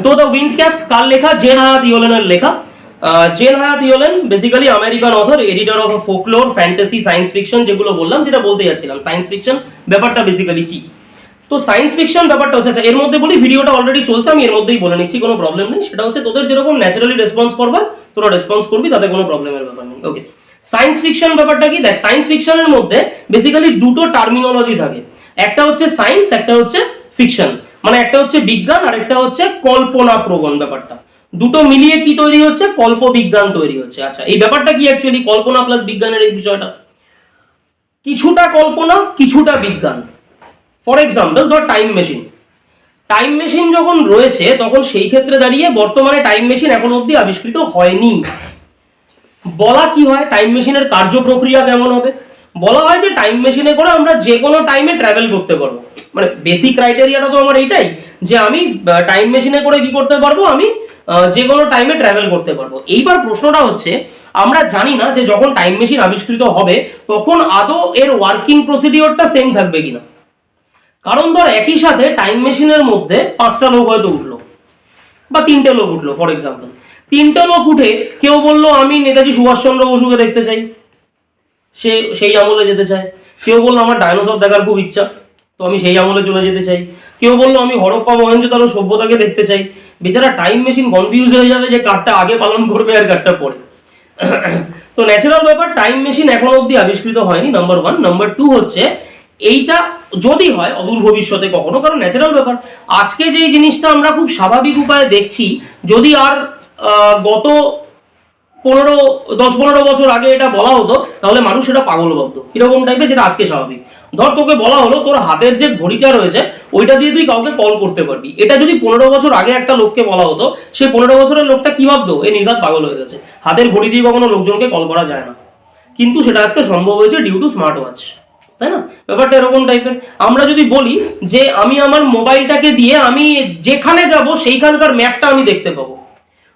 তো the wind cap কার লেখা? Gen হায়াত ইয়েলেনের লেখা। জেন হায়াত Yellen basically American author, editor of folklore, fantasy, science fiction, যেগুলো বললাম, যেটা বলতে যাচ্ছিলাম সায়েন্স ফিকশন ব্যাপারটা বেসিক্যালি কি। তো সায়েন্স ফিকশন ব্যাপারটা হচ্ছে, আচ্ছা এর মধ্যে বলি, ভিডিওটা অলরেডি চলছে, আমি এর মধ্যেই বলে নিচ্ছি, কোনো প্রবলেম নেই। সেটা হচ্ছে তোদের যেরকম ন্যাচারালি রেসপন্স করবার তোরা রেসপন্স করবি, তাতে কোনো প্রবলেমের ব্যাপার নেই। ওকে, সায়েন্স ফিকশন ব্যাপারটা কি? দেখ, সায়েন্স ফিকশনের মধ্যে বেসিক্যালি দুটো টার্মিনোলজি থাকে, একটা হচ্ছে সায়েন্স, একটা হচ্ছে ফিকশন। মানে একটা হচ্ছে বিজ্ঞান আর একটা হচ্ছে কল্পনা প্রবণ ব্যাপারটা, দুটো মিলিয়ে কি তৈরি হচ্ছে? কল্প বিজ্ঞান তৈরি হচ্ছে। আচ্ছা, এই ব্যাপারটা কি অ্যাকচুয়ালি কল্পনা প্লাস বিজ্ঞানের এই বিষয়টা, কিছুটা কল্পনা কিছুটা বিজ্ঞান। ফর এক্সাম্পল ধর টাইম মেশিন, টাইম মেশিন যখন রয়েছে তখন সেই ক্ষেত্রে দাঁড়িয়ে বর্তমানে টাইম মেশিন এখন অবধি আবিষ্কৃত হয়নি। বলা কি হয় টাইম মেশিনের কার্য প্রক্রিয়া কেমন হবে? বলা হয় যে টাইম মেশিনে করে আমরা যে কোনো টাইমে ট্রাভেল করতে পারবো। মানে বেসিক ক্রাইটেরিয়াটা তো আমার এইটাই, যে আমি টাইম মেশিনে করে কি করতে পারবো? আমি যে কোনো টাইমে ট্রাভেল করতে পারবো। এইবার প্রশ্নটা হচ্ছে, আমরা জানি না যে যখন টাইম মেশিন আবিষ্কৃত হবে তখন আদৌ এর ওয়ার্কিং প্রসিডিওরটা সেম থাকবে কিনা। কারণ ধর একই সাথে টাইম মেশিনের মধ্যে 5টা লোক হয়তো উঠলো বা 3টে লোক উঠলো, ফর এক্সাম্পল 3টে লোক উঠে কেউ বললো আমি নেতাজি সুভাষচন্দ্র বসুকে দেখতে চাই, সে সেই আমলে যেতে চায়। কেউ বললো আমার ডাইনোসর দেখার খুব ইচ্ছা, তো আমি সেই আমলে চলে যেতে চাই। কেউ বললো আমি হরপ্পা মহেঞ্জোদারো সভ্যতাকে দেখতে চাই। বেচারা টাইম মেশিন কনফিউজ হয়ে যাবে যে কারটা আগে পালন করবে আর কারটা পরে। তো ন্যাচারাল ব্যাপার, টাইম মেশিন এখন অবধি আবিষ্কৃত হয়নি, নাম্বার 1। নাম্বার 2 হচ্ছে এইটা যদি হয় অদূর ভবিষ্যতে কখনো, কারণ ন্যাচারাল ব্যাপার আজকে যেই জিনিসটা আমরা খুব স্বাভাবিক উপায়ে দেখছি, যদি আর গত 10-15 বছর আগে এটা বলা হতো তাহলে মানুষ এটা পাগল ভাবতো, কিরকম টাইপের, যেটা আজকে স্বাভাবিক। ধর তোকে বলা হলো তোর হাতের যে ঘড়িটা রয়েছে ওইটা দিয়ে তুই কাউকে কল করতে পারবি, এটা যদি 15 বছর আগে একটা লোককে বলা হতো, সে 15 বছরের লোকটা কি ভাবতো? এ নির্ঘাত পাগল হয়ে গেছে, হাতের ঘড়ি দিয়ে কখনো লোকজনকে কল করা যায় না। কিন্তু সেটা আজকে সম্ভব হয়েছে ডিউ টু স্মার্ট ওয়াচ, তাই না? ব্যাপারটা এরকম টাইপের। আমরা যদি বলি যে আমি আমার মোবাইলটাকে দিয়ে আমি যেখানে যাব সেইখানকার ম্যাপটা আমি দেখতে পাবো,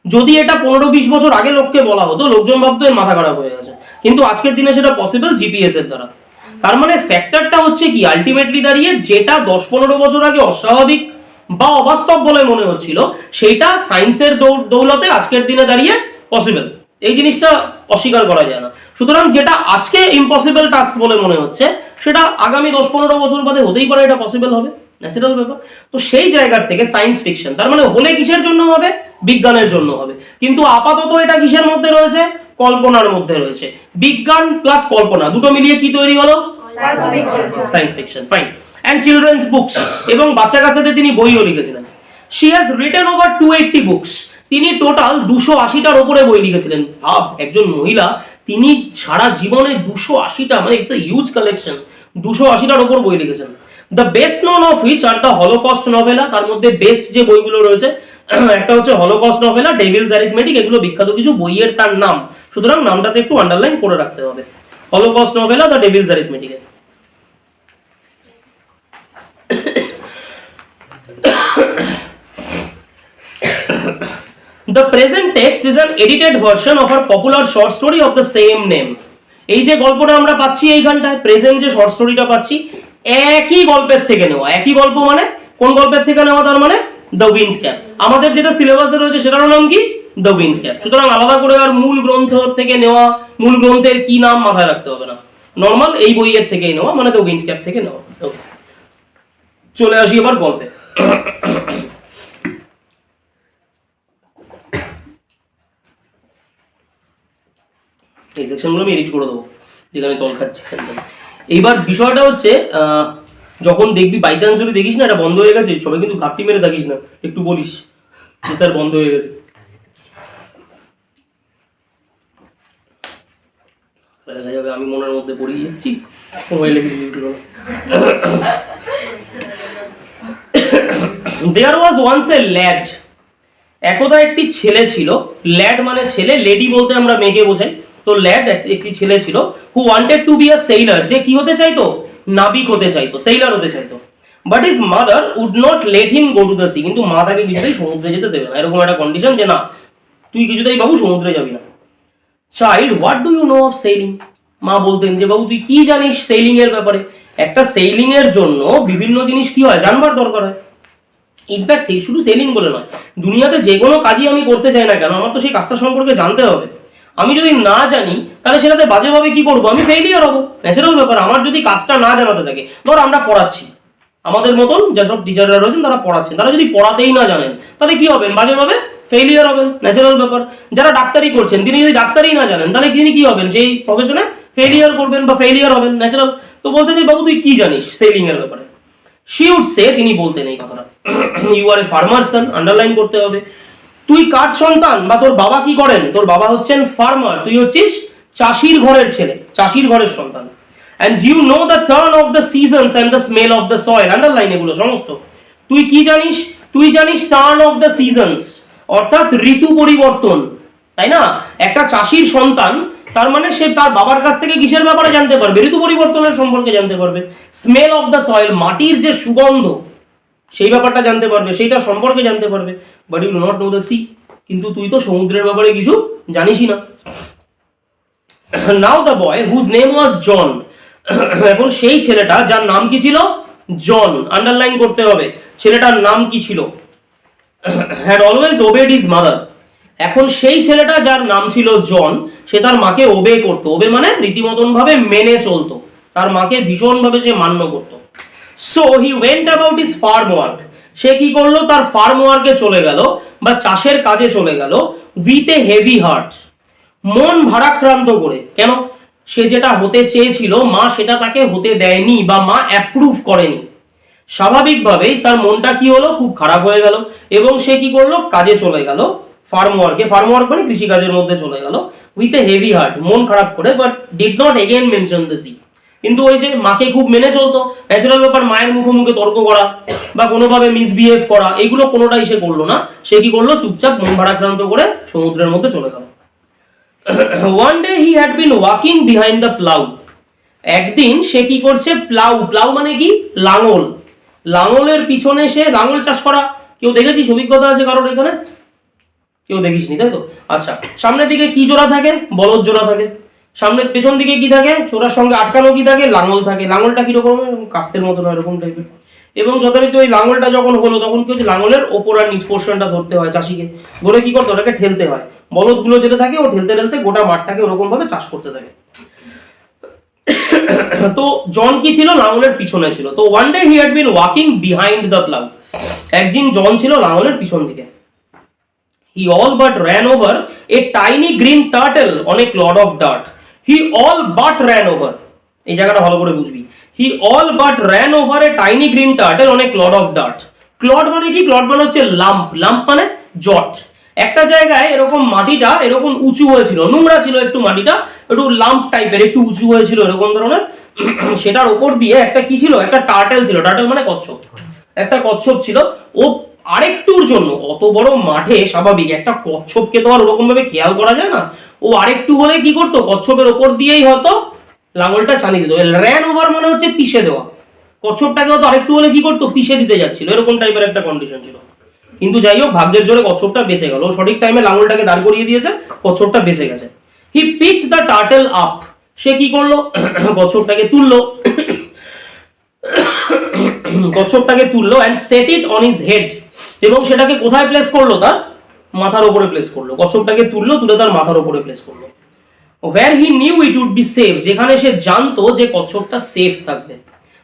যদি এটা 15-20 বছর আগে লোককে বলা হতো লোকজন ভাবতো এর মাথা খারাপ হয়ে গেছে, কিন্তু আজকের দিনে সেটা পসিবল জিপিএস এর দ্বারা। তার মানে ফ্যাক্টরটা হচ্ছে কি, আলটিমেটলি দাঁড়িয়ে যেটা 10-15 বছর আগে অস্বাভাবিক বা অবাস্তব বলে মনে হচ্ছিল, সেটা সায়েন্সের দৌলতে আজকের দিনে দাঁড়িয়ে পসিবল। এই জিনিসটা অস্বীকার করা যায় না। সুতরাং যেটা আজকে ইম্পসিবল টাস্ক বলে মনে হচ্ছে, সেটা আগামী 10-15 বছর বাদে হতেই পারে এটা পসিবল হবে, ন্যাচারাল ব্যাপার। তো সেই জায়গার থেকে সায়েন্স ফিকশন, তার মানে হলে কিসের জন্য হবে? বিজ্ঞানের জন্য হবে। কিন্তু আপাতত এটা কিসের মধ্যে রয়েছে? কল্পনার মধ্যে রয়েছে। বিজ্ঞান প্লাস কল্পনা দুটো মিলিয়ে কি তৈরি হলো? Science fiction. Fine. And children's books, এবং বাচ্চা কাচ্চাদের তিনি বইও লিখেছিলেন। She has written over 280 books, তিনি টোটাল 280টার ওপরে বই লিখেছিলেন। ভাব, একজন মহিলা তিনি সারা জীবনে 280টা, মানে ইটস এ হিউজ কালেকশন, 280টার ওপর বই লিখেছেন। The best known of which are the holocaust novella, তার মধ্যে বেস্ট যে বইগুলো রয়েছে একটা হচ্ছে হলোকস্ট নভেলা, ডেভিলস অ্যারিথমেটিক, এগুলো বিখ্যাত কিছু বইয়ের তার নাম, সুতরাং নামটাতে একটু আন্ডারলাইন করে রাখতে হবে। Holocaust novella, the Devil's arithmetic. The present text is an edited version of a popular short story of the same name. এই যে গল্পটা আমরা পাচ্ছি এইখানটায়, প্রেজেন্ট যে শর্ট স্টোরিটা পাচ্ছি, একই গল্পের থেকে নেওয়া। একই গল্প মানে কোন গল্পের থেকে নেওয়া? তার মানে দ্য উইন্ড ক্যাপ। আমাদের যেটা সিলেবাসে রয়েছে সেটার নাম কি? The wind cap. সুতরাং আলাদা করে আর মূল গ্রন্থ থেকে নেওয়া, মূল গ্রন্থের কি নাম মাথায় রাখতে হবে না, নর্মাল এই বইয়ের থেকেই নেওয়া, মানে দ্য উইন্ড ক্যাপ থেকে নেওয়া। চলে আসি এবার গল্পে। এই সেকশনগুলো আমি এডিট করে দেবো যেখানে জল খাচ্ছে। এইবার বিষয়টা হচ্ছে, যখন দেখবি বাই চান্স যদি দেখিস না এটা বন্ধ হয়ে গেছে, সবাই কিন্তু ঘাপটি মেরে থাকিস না, একটু বলিস যে স্যার বন্ধ হয়ে গেছে। দেখা যাবে আমি মনের মধ্যে পড়ে যাচ্ছি, মোবাইলে কিছু YouTube. There was once a lad, একদা একটি ছেলে ছিল। ল্যাড মানে ছেলে, লেডি বলতে আমরা মেয়েকে বোঝাই। তো ল্যাড একটি ছেলে ছিল, হু wanted to be a sailor, যে কি হতে চাইতো? নাবিক হতে চাইতো, সেইলার হতে চাইতো। But his mother would not let him go to the sea, কিন্তু মা তাকে কিছুতেই সমুদ্রে যেতে দেবে না, এরকম একটা কন্ডিশন যে না তুই কিছুতেই বাবু সমুদ্রে যাবি না। Child, what do you know of sailing, মা বলতেন যে বাবু তুই কি জানিস সেইলিং এর ব্যাপারে? একটা সেইলিং এর জন্য বিভিন্ন জিনিস কি হয়, জানবার দরকার হয়। ইনফ্যাক্ট সেই শুধু সেলিং বলে নয়, দুনিয়াতে যে কোনো কাজই আমি করতে চাই না কেন, আমার তো সেই কাজটা সম্পর্কে জানতে হবে। আমি যদি না জানি তাহলে সেটাতে বাজেভাবে কি করবো, আমি ফেইলিয়ার হবো, ন্যাচারাল ব্যাপার। আমার যদি কাজটা না জানাতে থাকে, ধর আমরা পড়াচ্ছি, আমাদের মতন যেসব টিচাররা রয়েছেন তারা পড়াচ্ছেন, তারা যদি পড়াতেই না জানেন তাহলে কি হবেন, বাজেভাবে ফেইলিয়ার হবেন, ন্যাচারাল ব্যাপার। যারা ডাক্তারি করছেন তিনি যদি ডাক্তারই না জানেন তাহলে তিনি কি হবেন, সেই প্রফেশনে ফেইলিয়ার করবেন বা ফেইলিয়ার হবেন, ন্যাচারাল। তো বলছেন যে বাবু তুই কি জানিস সেলিং এর ব্যাপারে, she would say, তিনি বলতেন এই কথাটা, you are a farmer's son, underline করতে হবে। তুই কার সন্তান বা তোর বাবা কি করেন, তোর বাবা হচ্ছেন ফার্মার, তুই হচ্ছিস চাষির ঘরের ছেলে, চাষির ঘরের সন্তান। and you know the turn of the seasons and the smell of the soil, underline এগুলো সমস্ত। তুই কি জানিস, তুই জানিস টার্ন অফ দ্য সিজনস, অর্থাৎ ঋতু পরিবর্তন, তাই না? একটা চাষির সন্তান তার মানে সে তার বাবার কাছ থেকে কিসের ব্যাপারে জানতে পারবে, ঋতু পরিবর্তনের সম্পর্কে জানতে পারবে। স্মেল অফ দ্য সয়েল, মাটির যে সুগন্ধ সেই ব্যাপারটা জানতে পারবে, সেইটা সম্পর্কে জানতে পারবে। But you not know the sea, কিন্তু তুই তো সমুদ্রের ব্যাপারে কিছু জানিসই না। Now the boy whose name was John, এখন সেই ছেলেটা যার নাম কি ছিল, জন, আন্ডারলাইন করতে হবে ছেলেটার নাম কি ছিল, had always obeyed his mother. এখন সেই ছেলেটা যার নাম ছিল জন, সে তার মাকে ওবে করতো, ওবে মানে রীতিমতন ভাবে মেনে চলতো, তার মাকে ভীষণ ভাবে সে মান্য করতো। So he went about his farm work, সে কি করলো, তার ফার্ম ওয়ার্কে চলে গেল বা চাষের কাজে চলে গেল, উইথ এ হেভি হার্ট, মন ভারাক্রান্ত করে। কেন, সে যেটা হতে চেয়েছিল মা সেটা তাকে হতে দেয়নি বা মা অ্যাপ্রুভ করেনি, স্বাভাবিকভাবেই তার মনটা কি হলো, খুব খারাপ হয়ে গেল এবং সে কি করলো, কাজে চলে গেল, ফার্ম ওয়ার্কে, ফার্ম ওয়ার্ক মানে কৃষিকাজের মধ্যে চলে গেল, উইথ এ হেভি হার্ট, মন খারাপ করে, but did not again mention the sea. কিন্তু ওই যে মাকে খুব মেনে চলতো, ন্যাচারাল ব্যাপার, মায়ের মুখোমুখি তর্ক করা বা কোনোভাবে মিসবিহেভ করা, এগুলো কোনোটাই সে করলো না। সে কি করলো, চুপচাপ মন ভারাক্রান্ত করে সমুদ্রের মধ্যে চলে গেল। One day he had been walking behind the plough, একদিন সে কি করছে, প্লাউ, প্লাউ মানে কি, লাঙল, লাঙলের পিছনে সে লাঙল চাষ করা, কেউ দেখেছিস, অভিজ্ঞতা আছে কারোর এখানে, কেউ দেখিসনি তাই তো? আচ্ছা, সামনের দিকে কি জোড়া থাকে, বলদ জোড়া থাকে, সামনের পেছন দিকে কি থাকে, জোড়ার সঙ্গে আটকানো কি থাকে, লাঙল থাকে। লাঙলটা কিরকম, কাস্তের মতো এরকম টাইপের। এবং যথারীতি ওই লাঙলটা যখন হলো তখন কি হচ্ছে, লাঙলের ওপর আর নিচ পোর্শনটা ধরতে হয় চাষিকে, ধরে কি করতে, ওটাকে ঠেলতে হয়, বলদগুলো যেটা থাকে ও ঠেলতে ঠেলতে গোটা মাঠটাকে ওরকম ভাবে চাষ করতে থাকে। তো জন কি ছিল, লাঙলের পিছনে ছিল। তো one day he had been walking behind the plough, একদিন জন ছিল লাঙলের পিছন দিকে। হি all but ran over a tiny green turtle on a clod of dirt. He all but ran over, এই জায়গাটা ভালো করে বুঝবি। He all but ran over a tiny green turtle on a clod of dirt. Clod মানে কি, clod মানে হচ্ছে lump, lump মানে জট। একটা জায়গায় এরকম মাটিটা এরকম উঁচু হয়েছিল, নোংরা ছিল একটু মাটিটা, একটু লাম্প টাইপের, একটু উঁচু হয়েছিল এরকম ধরনের। সেটার উপর দিয়ে একটা কি ছিল, একটা টার্টেল ছিল, টার্টেল মানে কচ্ছপ, একটা কচ্ছপ ছিল। ও আরেকটুর জন্য, অত বড় মাঠে স্বাভাবিক একটা কচ্ছপকে তো আর ওরকম ভাবে খেয়াল করা যায় না, ও আরেকটু হলে কি করতো, কচ্ছপের ওপর দিয়েই হয়তো লাঙলটা চালিয়ে দিত। র্যান ওভার মানে হচ্ছে পিষে দেওয়া, কচ্ছপটাকে হয়তো আরেকটু হলে কি করতো, পিষে দিতে যাচ্ছিল, এরকম টাইপের একটা কন্ডিশন ছিল। কিন্তু যাই হোক, ভাগ্যের জোরে কচ্ছপটা বেঁচে গেল, সঠিক টাইমে লাঙলটাকে দাঁড় করিয়ে দিয়েছে, কচ্ছপটা বেঁচে গেছে। He picked the turtle up, সে কি করলো, কচ্ছপটাকে তুললো, কচ্ছপটাকে তুললো and set it on his head, এবং সেটাকে কোথায় প্লেস করলো, তার মাথার উপরে প্লেস করলো। কচ্ছপটাকে তুললো, তুলে তার মাথার উপরে প্লেস করলো। where he knew it would be safe, যেখানে সে জানতো যে কচ্ছপটা সেফ থাকবে।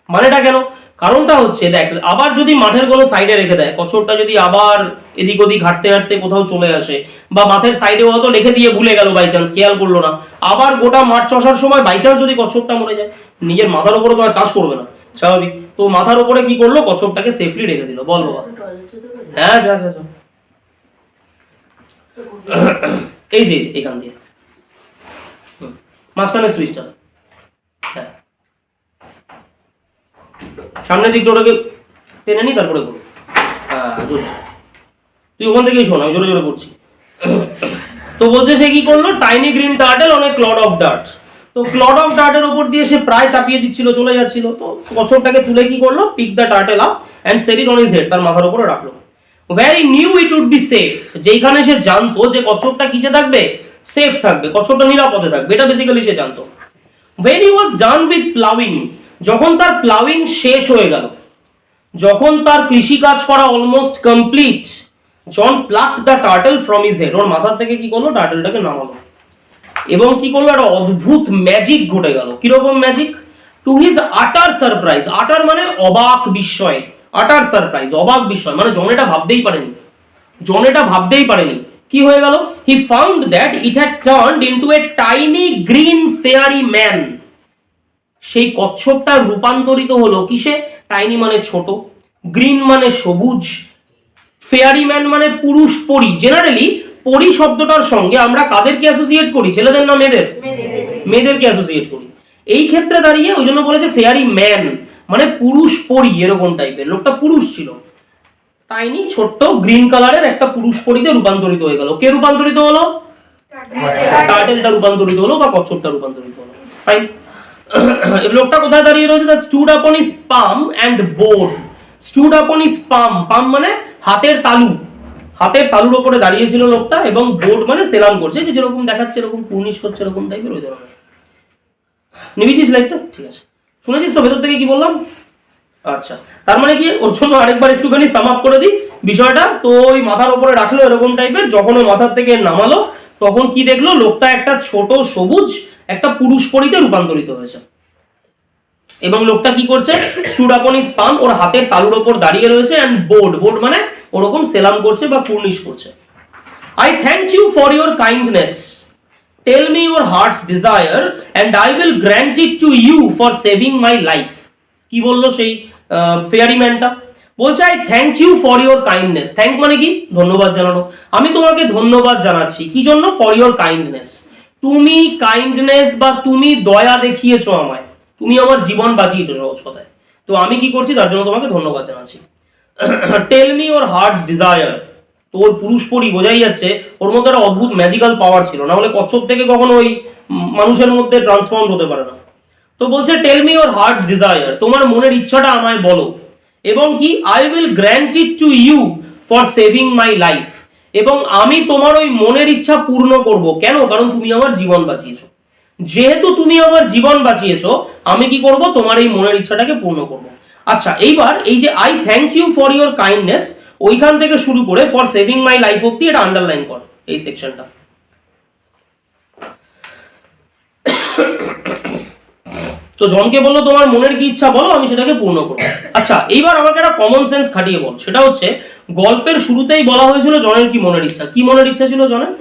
মানেটা কেন, কারণটা হচ্ছে দেখ, আবার যদি মাঠের কোনো সাইডে রেখে দেয়, কচ্ছপটা যদি আবার এদিক ওদিক হাঁটতে হাঁটতে কোথাও চলে আসে, বা মাঠের সাইডে হয়তো রেখে দিয়ে ভুলে গেল, বাই চান্স খেয়াল করলো না, আবার গোটা মাঠ চষার সময় বাই চান্স যদি কচ্ছপটা মরে যায়, নিজের মাথার উপরে তো আর চাষ করবে না, স্বাভাবিক। তো মাথার উপরে কি করলো, কচ্ছপটাকে সেফলি রেখে দিল। বল বাবা। হ্যাঁ, যা যা যা, এই যে এখান দিয়ে মাঝখানে সুইচটা, হ্যাঁ, সামনের দিকটা ওটাকে টেনে নি, তারপরে করো। হ্যাঁ, তুই ওখান থেকেই শোন, আমি জোরে জোরে করছি। তো বলছে সে কি করলো, tiny green turtle on a clod of dirt. তো ক্লড অফ ডার্টের উপর দিয়ে সে প্রায় চাপিয়ে দিচ্ছিল, চলে যাচ্ছিল। তো কচ্ছপটাকে তুলে কি করলো, pick the turtle up and set it on his head, তার মাথার উপরে রাখলো। Very knew it would be safe, যেখানে সে জানতো যে কচ্ছপটা কিসে থাকবে, সেফ থাকবে, কচ্ছপটা নিরাপদে থাকবে, এটা বেসিক্যালি সে জানতো। when he was done with plowing, যখন তার প্লাউইং শেষ হয়ে গেল, যখন তার কৃষি কাজ করা almost complete, John plucked the turtle from his head, ওর মাথার থেকে কি করলো, টার্টলটাকে নামালো এবং কি করলো, একটা অদ্ভুত ম্যাজিক ঘটে গেল। কিরকম ম্যাজিক? টু হিজ আটার সারপ্রাইজ, আটার মানে অবাক বিস্ময়, আটার সারপ্রাইজ অবাক বিস্ময়, মানে জন এটা ভাবতেই পারেনি, জন এটা ভাবতেই পারেনি। কি হয়ে গেল? He found that it had turned into a tiny green fairy man. সেই কচ্ছপটা রূপান্তরিত হলো কিসে? টাইনি মানে ছোট, গ্রিন মানে সবুজ, ফেয়ারি ম্যান মানে পুরুষ পরী। জেনারেলি পরী শব্দটার সঙ্গে আমরা কাদেরকে অ্যাসোসিয়েট করি? ছেলেদের না মেয়েদের? মেয়েদেরকে অ্যাসোসিয়েট করি। এই ক্ষেত্রে দাঁড়িয়ে ওই জন্য বলেছে ফেয়ারি ম্যান মানে পুরুষ পরী, এরকম টাইপের। লোকটা পুরুষ ছিল, টাইনি ছোট্ট গ্রিন কালারের একটা পুরুষ পরীতে রূপান্তরিত হয়ে গেল। কে রূপান্তরিত হলো? টার্টেলটা রূপান্তরিত হলো বা কচ্ছপটা রূপান্তরিত হলো। ফাইন। লোকটা কোথায় দাঁড়িয়ে রয়েছে? That stood upon his palm and board. Stood upon his palm, palm মানে হাতের তালু, হাতের তালুর উপরে দাঁড়িয়েছিল লোকটা, এবং বোর্ড মানে সেলাম করছে, যে যেরকম দেখাচ্ছে এরকম কুর্নিশ করছে এরকম টাইপের, ওই ধরনের। নিবিছিস লাইটটা? ঠিক আছে, শুনেছিস তো ভেতর থেকে কি বললাম? আচ্ছা, তার মানে কি, ওর জন্য আরেকবার একটুখানি সাম আপ করে দিই বিষয়টা। তো ওই মাথার উপরে রাখলো এরকম টাইপের, যখন ও মাথার থেকে নামালো তখন কি দেখলো? লোকটা একটা ছোট সবুজ একটা পুরুষ পরীতে রূপান্তরিত হয়েছে। এবং লোকটা কি করছে? স্টুড আপন হিজ পাম, ওর হাতের তালুর ওপর দাঁড়িয়ে রয়েছে, এন্ড বোর্ড, বোর্ড মানে ওরকম সেলাম করছে বা কুর্নিশ করছে। I thank you for your kindness, tell me your heart's desire and I will grant it to you for saving my life. কি বললো সেই ফেয়ারি ম্যানটা? বলছে I thank you for your kindness. Thank মানে কি? ধন্যবাদ জানানো। আমি তোমাকে ধন্যবাদ জানাচ্ছি, কি জন্য? ফর ইউর কাইন্ডনেস, তুমি কাইন্ডনেস বা তুমি দয়া দেখিয়েছো আমায়, তুমি আমার জীবন বাঁচিয়েছো সহজ কথায়, তো আমি কি করছি? তার জন্য তোমাকে ধন্যবাদ জানাচ্ছি। Tell me your heart's desire, তোর পুরুষ পরী, বোঝাই যাচ্ছে ওর মধ্যে একটা অদ্ভুত ম্যাজিক্যাল পাওয়ার ছিল, না হলে কচ্ছপ থেকে কখনো ওই মানুষের মধ্যে ট্রান্সফর্ম হতে পারে না। তো বলছে tell me your heart's desire, তোমার মনের ইচ্ছাটা আমায় বলো, এবং কি I will grant it to you for saving my life, এবং আমি তোমার ওই মনের ইচ্ছা পূর্ণ করব। কেন? কারণ তুমি আমার জীবন বাঁচিয়েছো। যেহেতু তুমি আমার জীবন বাঁচিয়েছো, আমি কি করব? তোমার এই মনের ইচ্ছাটাকে পূর্ণ করব। আচ্ছা, এইবার এই যে I thank you for your kindness, ওইখান থেকে শুরু করে ফর সেভিং মাই লাইফ অব্দি এটা আন্ডারলাইন কর এই সেকশনটা। তো জনকে বললো তোমার মনের কি ইচ্ছা বলো, আমি সেটাকে পূর্ণ করবো। আচ্ছা, এইবার আমাকে একটা কমন সেন্স খাটিয়ে বল, সেটা হচ্ছে গল্পের শুরুতেই বলা হয়েছিল জনের কি মনের ইচ্ছা? কি মনের ইচ্ছা ছিল জনের?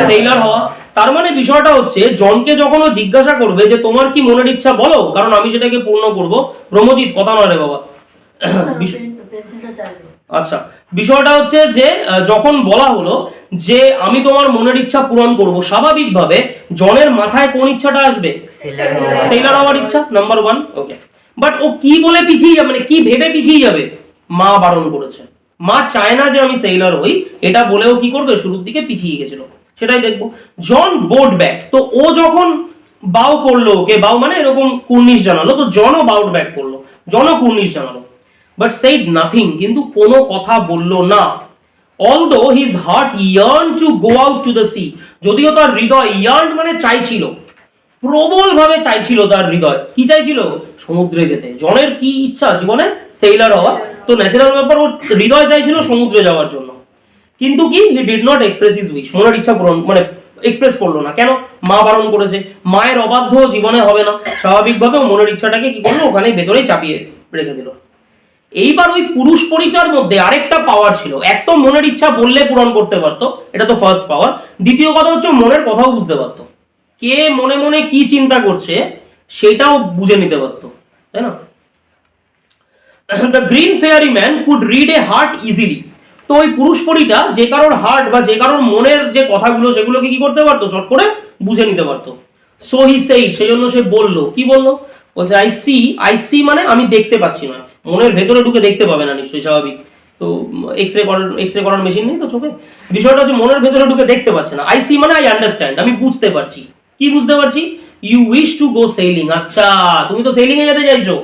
সেইলার হওয়া। তার মানে বিষয়টা হচ্ছে জনকে যখন ও জিজ্ঞাসা করবে যে তোমার কি মনের ইচ্ছা বলো, কারণ আমি সেটাকে পূর্ণ করব। রমজিৎ, কথা নয় রে বাবা। আচ্ছা, বিষয়টা হচ্ছে যে যখন বলা হলো যে আমি তোমার মনের ইচ্ছা পূরণ করব, স্বাভাবিকভাবে জনের মাথায় কোন ইচ্ছাটা আসবে? সেইলার হওয়ার ইচ্ছা, নাম্বার 1। ওকে, বাট ও কি বলে পিছিয়ে যাবে, মানে কি ভেবে পিছিয়ে যাবে? মা বারণ করেছে, মা চায় না যে আমি সেইলার হই, এটা বলেও কি করবে? শুরুর দিকে পিছিয়ে গেছিল, সেটাই দেখবো। জন বোর্ড ব্যাক, তো ও যখন বাউ করলো, ওকে বাউ মানে এরকম কুর্নিশ জানালো, তো জনও বাউট ব্যাক করলো, জনও কুর্নিশ জানালো, বাট সেইড নাথিং, কিন্তু কোনো কথা বললো না। although his heart yearned to go out to the sea, যদিও তার হৃদয়, yearned মানে চাইছিল, প্রবল ভাবে চাইছিল, তার হৃদয় কি চাইছিল? সমুদ্রে যেতে। জনের কি ইচ্ছা জীবনে? সেইলার হওয়া, তো ন্যাচারাল ব্যাপার, ওর হৃদয় চাইছিল সমুদ্রে যাওয়ার জন্য, কিন্তু কি he did not express his wish, মনের ইচ্ছা পূরণ মানে এক্সপ্রেস করলো না। কেন? মা বারণ করেছে। মায়ের অবাধ্য জীবনে হবে না, স্বাভাবিকভাবে মনের ইচ্ছাটাকে কি করলো? ওখানে ভেতরেই চাপিয়ে রেখে দিল। এইবার ওই পুরুষ পরিচয়ের মধ্যে আরেকটা পাওয়ার ছিল, এক তো মনের ইচ্ছা বললে পূরণ করতে পারতো, এটা তো ফার্স্ট পাওয়ার। দ্বিতীয় কথা হচ্ছে মনের কথাও বুঝতে পারতো, কে মনে মনে কি চিন্তা করছে সেটাও বুঝে নিতে পারতো, তাই না? The green fairy man could read a heart easily, তো ওই পুরুষ পরীটা যে কারোর হার্ট বা যে কারোর মনের যে কথাগুলো সেগুলোকে কি করতে পারতো? চট করে বুঝে নিতে পারতো। সো হি সেইড, সেই জন্য সে বললো, কি বললো? বলছে আই সি, আই সি মানে আমি দেখতে পাচ্ছি না, মনের ভেতরে ঢুকে দেখতে পাবে না নিশ্চয়ই, স্বাভাবিক তো, এক্স রে করার মেশিন নেই তো চোখে। বিষয়টা হচ্ছে মনের ভেতরে ঢুকে দেখতে পাচ্ছে না। আই সি মানে আই আন্ডারস্ট্যান্ড, আমি বুঝতে পারছি। কি বুঝতে পারছি? You wish to go sailing, আচ্ছা তুমি তো সেইলিং এ যেতে চাইছো,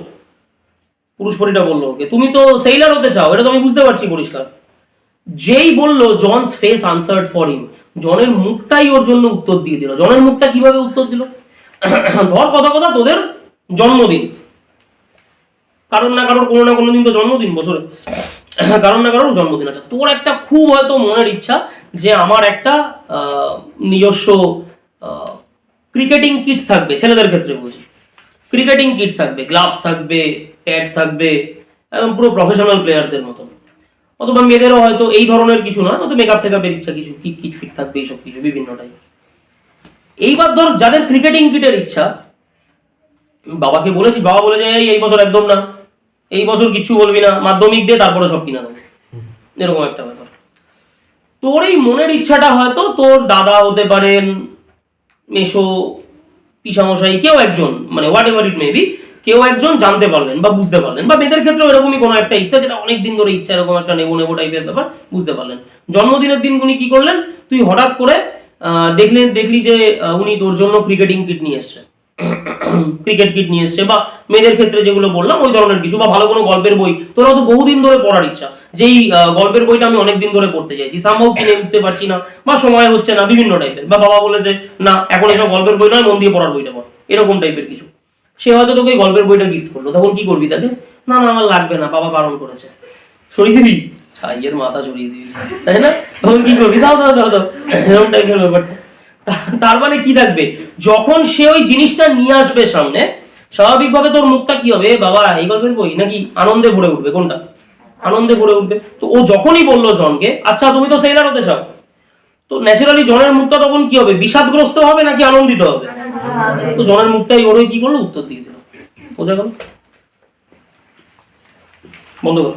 পুরুষ পরীটা বললো ওকে, তুমি তো সেইলার হতে চাও, এটা তো আমি বুঝতে পারছি পরিষ্কার। যেই বললো John's face answered for him, জনের মুখটাই ওর জন্য উত্তর দিয়ে দিল। জনের মুখটা কিভাবে উত্তর দিল? ধর কথা কথা তোদের জন্মদিন, কারোর না কারোর কোনো না কোনো দিন তো জন্মদিন বছরে, কারোর না কারোর জন্মদিন আছে। তোর একটা খুব হয়তো মনের ইচ্ছা যে আমার একটা নিজস্ব ক্রিকেটিং কিট থাকবে, ছেলেদের ক্ষেত্রে বলছি, ক্রিকেটিং কিট থাকবে, গ্লাভস থাকবে, প্যাড থাকবে, একদম পুরো প্রফেশনাল প্লেয়ারদের মতো। অথবা মেয়েদেরও হয়তো এই ধরনের কিছু নয়, হয়তো মেকআপ টেকআপের ইচ্ছা, কিছু কিট কিট ফিট থাকবে, এইসব কিছু বিভিন্ন টাইপ। এইবার ধর যাদের ক্রিকেটিং কিটের ইচ্ছা, বাবাকে বলেছিস, বাবা বলে যে এই বছর একদম না, এই বছর কিছু বলবি না, মাধ্যমিক দিয়ে তারপরে সব কিনা দেবো, এরকম একটা ব্যাপার। তোর এই মনের ইচ্ছাটা হয়তো তোর দাদা হতে পারেন, মেশো, পিসামশাই, কেউ একজন, মানে হোয়াট এভার ইট মেবি, কেউ একজন জানতে পারলেন বা বুঝতে পারলেন, বা মেয়েদের ক্ষেত্রে এরকমই কোনো একটা ইচ্ছা যেটা অনেকদিন ধরে ইচ্ছা, এরকম একটা নেবো নেবো টাইপের ব্যাপার, বুঝতে পারলেন। জন্মদিনের দিন উনি কি করলেন, তুই হঠাৎ করে দেখলি যে উনি তোর জন্য ক্রিকেটিং কিট নিয়ে এসছে, ক্রিকেট কিট নিয়ে এসছে, বা মেয়েদের ক্ষেত্রে যেগুলো বললাম ওই ধরনের কিছু, বা ভালো কোনো গল্পের বই, তোরা তো বহুদিন ধরে পড়ার ইচ্ছা, যেই গল্পের বইটা আমি অনেকদিন ধরে পড়তে চাইছি, সামহাউ কিনে উঠতে পারছি না, বা সময় হচ্ছে না, বিভিন্ন টাইপের, বা বাবা বলেছে না এখন এসব গল্পের বই নয়, মন দিয়ে পড়ার বইটা পড়, এরকম টাইপের কিছু। সে হয়তো তোকে গল্পের বইটা গিফট করলো, তখন কি করবি তাকে? না না আমার লাগবে না, বাবা বারণ করেছে, সরিয়ে দিবি, ছাইয়ের মাথা সরিয়ে দিবি, তাই না? তখন কি করবি? দাও দাও দাও দাও, এরকম টাইপের ব্যাপারটা। তার মানে কি থাকবে, যখন সে ওই জিনিসটা নিয়ে আসবে সামনে, স্বাভাবিকভাবে তোর মুখটা কি হবে, বাবা এই গল্পের বই, নাকি আনন্দে ভরে উঠবে? কোনটা? আনন্দে ভরে উঠবে। তো ও যখনই বললো জনকে, আচ্ছা তুমি তো সেলার হতে চাও, তো ন্যাচারালি জনের মুখটা তখন কি হবে, বিষাদগ্রস্ত হবে নাকি আনন্দিত হবে? তো জনের মুখটাই ওর কি করলো, উত্তর দিয়ে দিল। বোঝা গেল? বন্ধ কর।